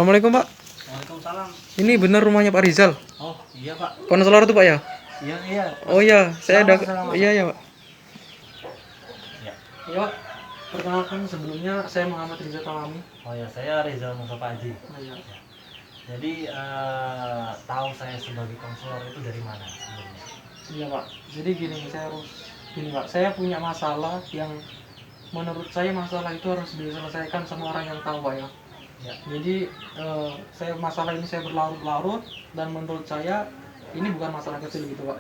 Assalamualaikum Pak. Waalaikumsalam. Ini benar rumahnya Pak Rizal? Oh iya Pak. Konselor tuh Pak ya? Iya iya. Oh iya, saya ada. Sama-sama. Iya ya Pak. Ya. Iya Pak. Perkenalkan sebelumnya saya Muhammad Rizal Talami. Oh ya, saya Rizal Mustafa Haji. Oh, iya. Jadi tahu saya sebagai konselor itu dari mana sebelumnya? Iya Pak. Jadi gini Pak. Saya punya masalah yang menurut saya masalah itu harus diselesaikan sama orang yang tahu Pak ya. Ya. Jadi masalah ini saya berlarut-larut dan menurut saya ini bukan masalah kecil gitu Pak.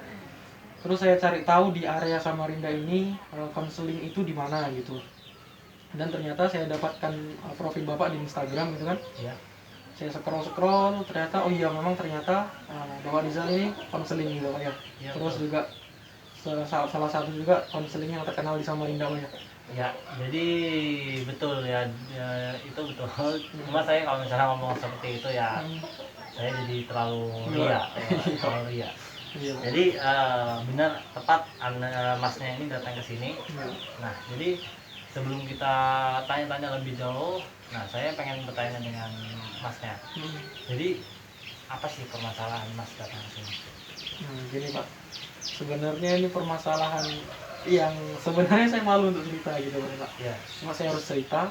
Terus saya cari tahu di area Samarinda ini konseling itu di mana gitu. Dan ternyata saya dapatkan profil Bapak di Instagram gitu kan. Ya. Saya scroll ternyata memang ternyata Bapak Rizal ini konseling gitu Pak ya. Ya, Terus betul. juga salah satu juga konseling yang terkenal di Samarinda Pak ya. Ya, jadi betul ya, itu betul. Cuma saya kalau misalnya ngomong seperti itu ya, saya jadi terlalu ria, terlalu ria. Iya. Jadi benar tepat masnya ini datang ke sini. Iya. Nah, jadi sebelum kita tanya-tanya lebih jauh, nah saya pengen bertanya dengan masnya. Jadi apa sih permasalahan mas datang ke sini? Gini Pak, sebenarnya ini permasalahan yang sebenarnya saya malu untuk cerita gitu Pak. Ya. Cuma saya harus cerita.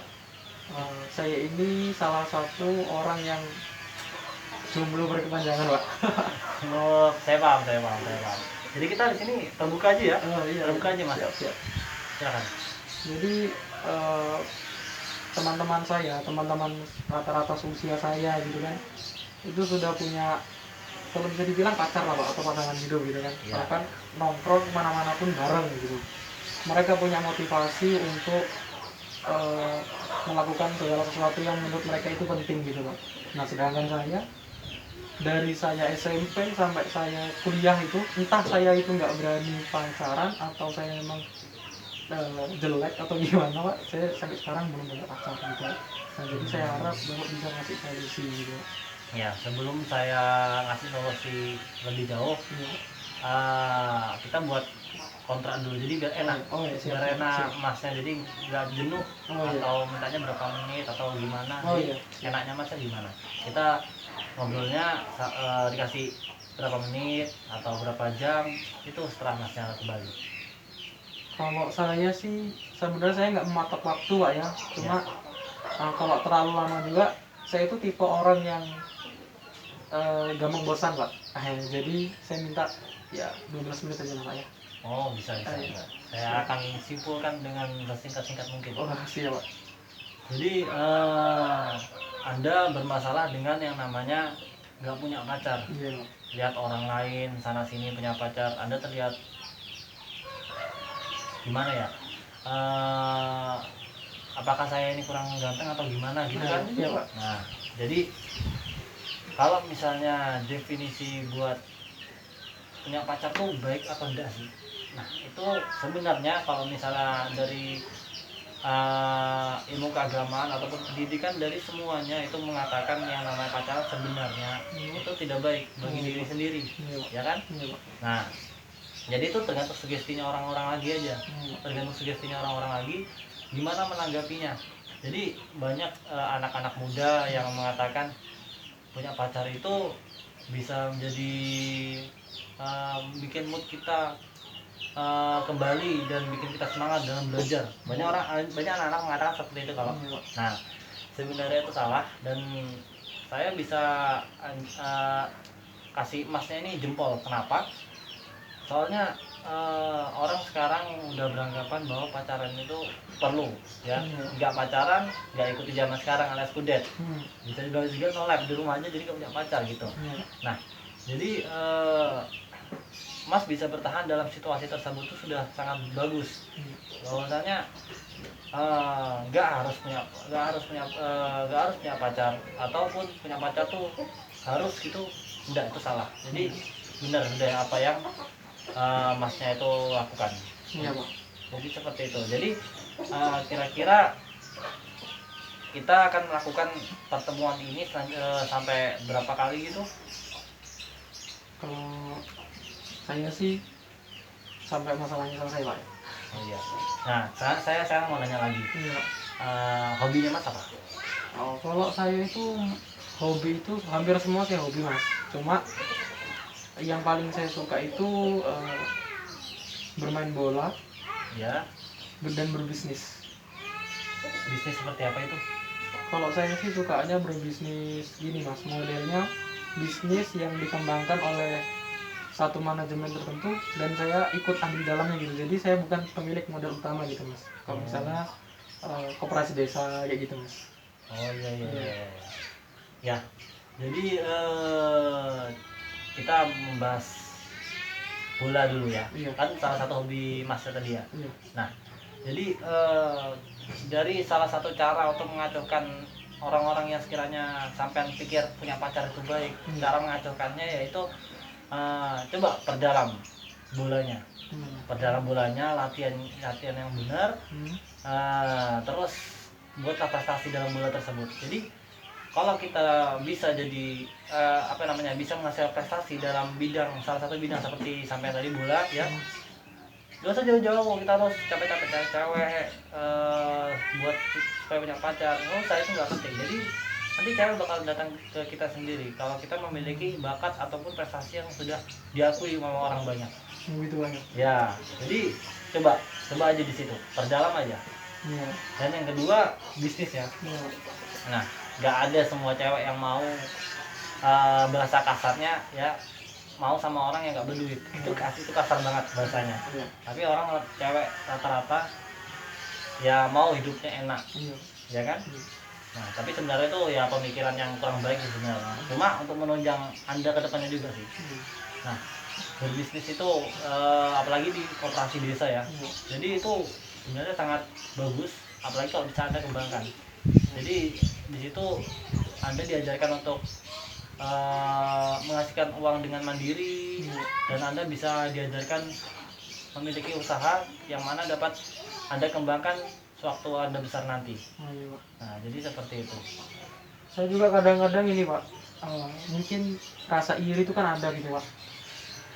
Saya ini salah satu orang yang jomblo berkepanjangan Pak. Oh, saya paham. Jadi kita di sini terbuka aja ya. Iya. Terbuka aja mas. Siap. Silakan. Jadi teman-teman rata-rata usia saya gitu kan, itu sudah punya, kalau bisa dibilang pacar lah Pak, atau pasangan hidup gitu kan. Iya. Bahkan nongkrong kemana-mana pun bareng gitu. Mereka punya motivasi untuk melakukan segala sesuatu yang menurut mereka itu penting gitu Pak. Nah sedangkan dari saya SMP sampai saya kuliah itu, entah saya itu nggak berani pacaran atau saya memang jelek atau gimana Pak, saya sampai sekarang belum punya pacar gitu. Nah jadi saya harap Bapak bisa ngasih solusi gitu. Ya, sebelum saya ngasih solusi lebih jauh, Ya. kita buat kontrak dulu. Jadi biar enak. Oh iya, siap, Biar enak siap. masnya, jadi nggak jenuh atau mintanya berapa menit atau gimana. Jadi enaknya masnya gimana? Kita ngobrolnya dikasih berapa menit atau berapa jam itu setelah masnya kembali. Kalau saya sih sebenarnya saya nggak mematok waktu Pak ya. Cuma kalau terlalu lama juga saya itu tipe orang yang gampang bosan Pak. Jadi saya minta ya 12 menit aja Pak ya. Oh bisa. Saya akan simpulkan dengan singkat mungkin. Oh siap Pak. Jadi Anda bermasalah dengan yang namanya nggak punya pacar. Iya Pak. Lihat orang lain sana sini punya pacar, Anda terlihat gimana ya? Apakah saya ini kurang ganteng atau gimana gitu kan? Iya Pak. Nah, jadi kalau misalnya definisi buat punya pacar tuh baik atau enggak sih? Nah, itu sebenarnya kalau misalnya dari ilmu keagamaan ataupun pendidikan, dari semuanya itu mengatakan yang namanya pacaran sebenarnya itu tidak baik bagi diri sendiri, ya kan? Nah, jadi itu tergantung sugestinya orang-orang lagi aja, gimana menanggapinya. Jadi banyak anak-anak muda yang mengatakan punya pacar itu bisa menjadi bikin mood kita kembali dan bikin kita semangat dalam belajar. Banyak anak-anak mengatakan seperti itu kalau. Nah, sebenarnya itu salah dan saya bisa kasih emasnya ini jempol. Kenapa? Soalnya orang sekarang udah beranggapan bahwa pacaran itu perlu, ya. Nggak pacaran, nggak ikuti zaman sekarang alias kudet. Bisa juga no life di rumah aja, jadi nggak punya pacar gitu. Nah, jadi Mas bisa bertahan dalam situasi tersebut itu sudah sangat bagus. Bahwasanya nggak harus punya pacar, ataupun punya pacar tuh harus gitu, enggak, itu salah. Jadi benar apa yang masnya itu lakukan. Iya Pak. Jadi seperti itu. Jadi kira-kira kita akan melakukan pertemuan ini sampai berapa kali gitu? Kalau saya sih sampai masalahnya selesai Pak. Oh iya. Nah, saya mau nanya lagi. Iya. Hobinya Mas apa? Kalau saya itu Hobi itu hampir semua sih hobi mas, cuma yang paling saya suka itu bermain bola Ya, dan berbisnis. bisnis seperti apa itu? Kalau saya sih sukanya berbisnis gini mas, modelnya bisnis yang dikembangkan oleh satu manajemen tertentu dan saya ikut ambil dalamnya gitu, jadi saya bukan pemilik modal utama gitu mas. Kalau misalnya koperasi desa kayak gitu mas. Oh iya iya iya. Ya, jadi kita membahas bola dulu ya. Iya. Kan salah satu hobi Mas tadi ya. Iya. Nah, jadi dari salah satu cara untuk mengacuhkan orang-orang yang sekiranya sampean pikir punya pacar itu baik, cara mengacuhkannya yaitu coba perdalam bolanya. Perdalam bolanya, latihan yang benar. Terus buatlah prestasi dalam bola tersebut. Jadi kalau kita bisa jadi bisa menghasilkan prestasi dalam bidang salah satu bidang seperti sampai tadi bola ya, gak usah jauh-jauh kita harus capek-capek cari cewek buat supaya punya pacar, nggak usah, itu nggak penting. Jadi nanti cewek bakal datang ke kita sendiri kalau kita memiliki bakat ataupun prestasi yang sudah diakui sama orang banyak. Begitu banyak. Ya, jadi coba aja di situ, perdalam aja. Iya. Dan yang kedua bisnis ya. Iya. Nah, nggak ada semua cewek yang mau bahasa kasarnya ya mau sama orang yang nggak berduit. Itu kasar banget bahasanya. Iya. Tapi cewek rata-rata ya mau hidupnya enak, Iya. ya kan? Iya. Nah, tapi sebenarnya itu ya pemikiran yang kurang baik sebenarnya. Cuma untuk menunjang Anda ke depannya juga sih. Nah, berbisnis itu apalagi di koperasi desa ya. Jadi itu sebenarnya sangat bagus, apalagi kalau bisa Anda kembangkan. Jadi di situ Anda diajarkan untuk menghasilkan uang dengan mandiri, dan Anda bisa diajarkan memiliki usaha yang mana dapat Anda kembangkan sewaktu Anda besar nanti. Nah, jadi seperti itu. Saya juga kadang-kadang ini pak, mungkin rasa iri itu kan ada gitu pak.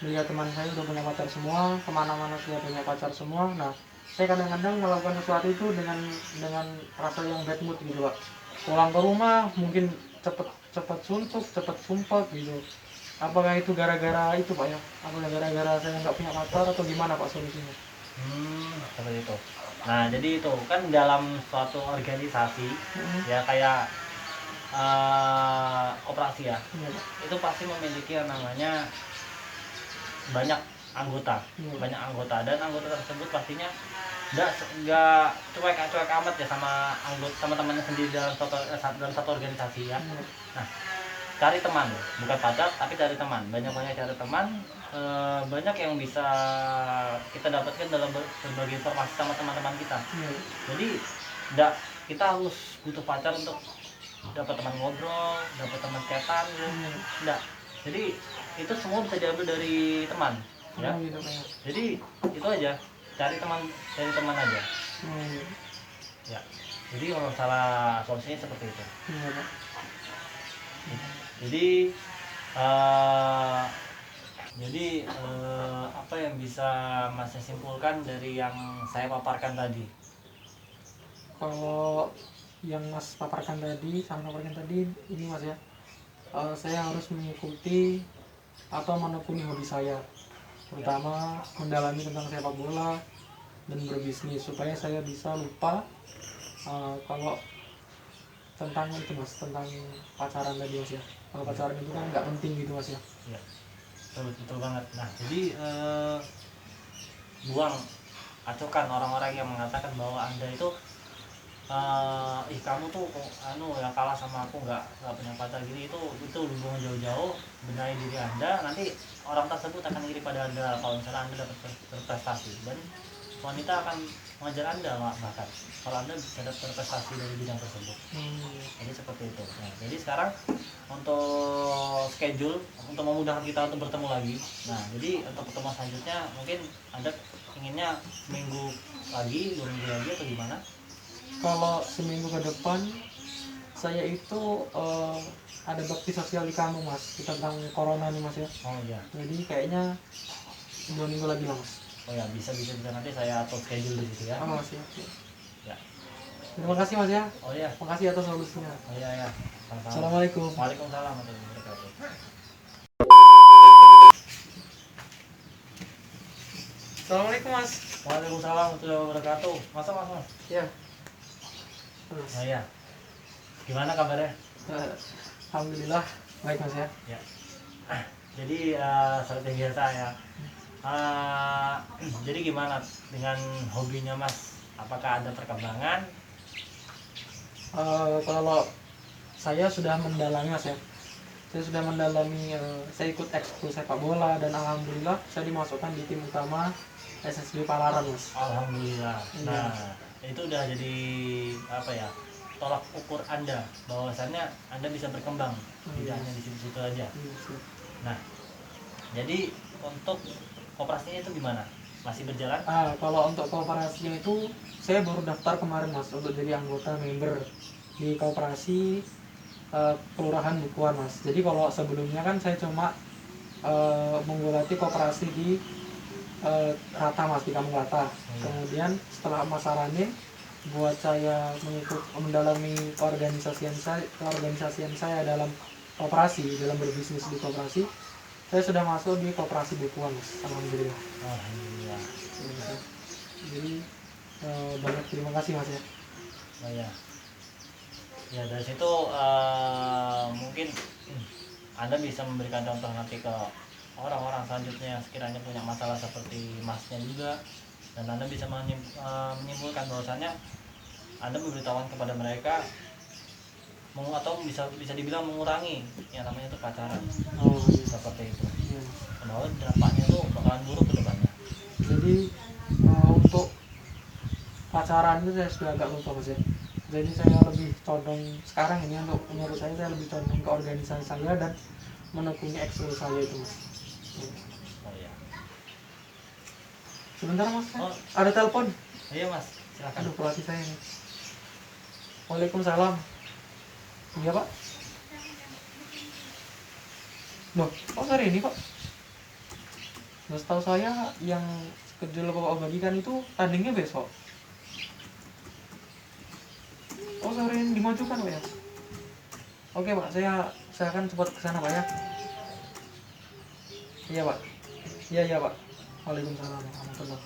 Lihat teman saya udah punya pacar semua, kemana-mana sudah punya pacar semua. Nah, saya kadang-kadang melakukan sesuatu itu dengan rasa yang bad mood gitu pak. Pulang ke rumah mungkin cepet suntuk, cepet sumpah gitu. Apakah itu gara-gara itu pak ya? Apakah gara-gara saya nggak punya pacar atau gimana pak solusinya? Seperti itu. Nah, jadi itu kan dalam suatu organisasi ya kayak koperasi ya. Itu pasti memiliki yang namanya banyak anggota, dan anggota tersebut pastinya nggak cuek amat ya sama temannya sendiri dalam satu organisasi ya. Nah, cari teman, bukan pacar tapi cari teman, banyak cari teman. Banyak yang bisa kita dapatkan dalam berbagai informasi sama teman-teman kita. Jadi kita harus butuh pacar untuk dapat teman ngobrol, dapat teman chatan gitu. Jadi itu semua bisa diambil dari teman ya. Jadi itu aja, cari teman aja. Ya, jadi kalau salah solusinya seperti itu. Jadi apa yang bisa Mas simpulkan dari yang saya paparkan tadi? Kalau yang Mas paparkan tadi, ini Mas ya, saya harus mengikuti atau menekuni hobi saya, terutama mendalami tentang sepak bola dan berbisnis, supaya saya bisa lupa kalau tentang itu Mas, tentang pacaran tadi Mas ya. Kalau pacaran itu kan nggak penting gitu Mas ya. Ya, betul banget. Nah, jadi acuhkan orang-orang yang mengatakan bahwa Anda itu kamu tuh yang kalah sama aku, nggak punya pacar gini, itu hubungan jauh-jauh. Benahi diri Anda, nanti orang tersebut akan iri pada Anda kalau misalnya Anda dapat berprestasi, dan wanita akan mengajar Anda bahkan kalau Anda bisa dapat berprestasi dari bidang tersebut. Jadi seperti itu. Nah, jadi sekarang untuk schedule untuk memudahkan kita untuk bertemu lagi. Nah, jadi untuk pertemuan selanjutnya mungkin Anda inginnya seminggu lagi, 2 minggu lagi, atau gimana? Kalau seminggu ke depan saya itu ada bakti sosial di kampung Mas, tentang corona nih Mas ya. Oh iya. Jadi kayaknya 2 minggu lagi lah Mas. Oh ya, bisa nanti saya atur schedule di situ ya. Mas ya. Ya. Terima kasih Mas ya. Oh iya. Makasih atas solusinya. Oh iya ya. Assalamualaikum. Waalaikumsalam warahmatullahi wabarakatuh. Assalamualaikum Mas. Waalaikumsalam warahmatullahi wabarakatuh. Mas. Ya. Mas. Oh iya. Gimana kabarnya? Alhamdulillah baik Mas ya. Ya. Jadi seperti biasa ya. Jadi gimana dengan hobinya Mas? Apakah ada perkembangan? Kalau saya sudah mendalami Mas ya. Saya sudah mendalami, saya ikut ekskul sepak bola dan alhamdulillah saya dimasukkan di tim utama SSB Palaran Mas. Alhamdulillah. Iya. Nah, itu udah jadi apa ya? Tolak ukur Anda bahwasannya Anda bisa berkembang, tidak hanya di situ-situ aja. Iya, sih. Nah, jadi untuk operasinya itu gimana? Masih berjalan? Kalau untuk kooperasinya itu saya baru daftar kemarin Mas untuk jadi anggota member di kooperasi Kelurahan Bukuan Mas. Jadi kalau sebelumnya kan saya cuma menggulati kooperasi di Rata Mas, di Kampung Rata. Kemudian setelah Mas saranin buat saya mendalami keorganisasian saya dalam kooperasi, dalam berbisnis di kooperasi, saya sudah masuk di kooperasi Bukuan Mas. Alhamdulillah. Alhamdulillah. Jadi banyak terima kasih Mas ya. Oh ya. Ya dari situ mungkin Anda bisa memberikan contoh nanti ke orang-orang selanjutnya yang sekiranya punya masalah seperti Masnya juga, dan Anda bisa menyimpulkan bahwasannya Anda memberitahukan kepada mereka atau bisa dibilang mengurangi yang namanya itu pacaran. Oh iya. Seperti itu. Iya. Bahwa dampaknya itu bakalan buruk ke depannya. Jadi untuk pacaran itu saya sudah agak lupa Mas ya. Jadi saya lebih condong sekarang ini, untuk menurut saya lebih condong ke organisasi saya dan menekuni ekskul saya itu Mas. Oh iya. Sebentar Mas, Oh. ada telepon. Iya Mas, silakan. Aduh, pelatih saya nih. Waalaikumsalam. Iya Pak. Loh, kok sore ini Pak? Nah, setahu saya yang kecil Bapak bagikan itu tandingnya besok. Oh, sore ini dimajukan Pak ya? Oke Pak, saya akan cepat ke sana Pak ya. Iya Pak. Iya Pak. Waalaikumsalam warahmatullahi.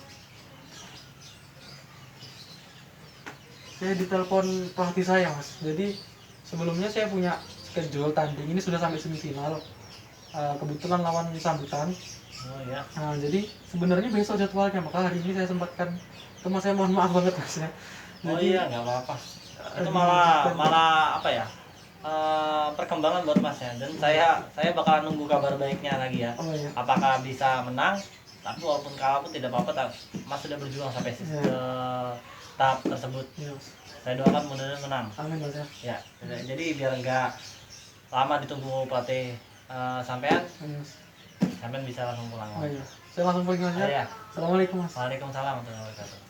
Saya ditelepon pelatih saya Mas. Jadi sebelumnya saya punya schedule tanding ini sudah sampai semifinal. Kebetulan lawan Sambutan. Oh iya. Nah, jadi sebenarnya besok jadwalnya, maka hari ini saya sempatkan ke Mas, saya mohon maaf banget Mas ya. Oh Jadi, iya, nggak apa-apa. Itu malah apa ya? Perkembangan buat Mas ya. Dan saya bakalan nunggu kabar baiknya lagi ya. Oh iya. Apakah bisa menang? Tapi walaupun kalah pun tidak apa-apa. Mas sudah berjuang sampai ke tahap tersebut. Iya, Mas. Saya doakan mudah-mudahan menang. Amin Mas ya. Ya. Jadi biar nggak lama ditunggu pelatih sampean bisa langsung pulang. Oh iya. Saya langsung pergi Mas ya. Iya. Assalamualaikum Mas. Waalaikumsalam warahmatullahi wabarakatuh.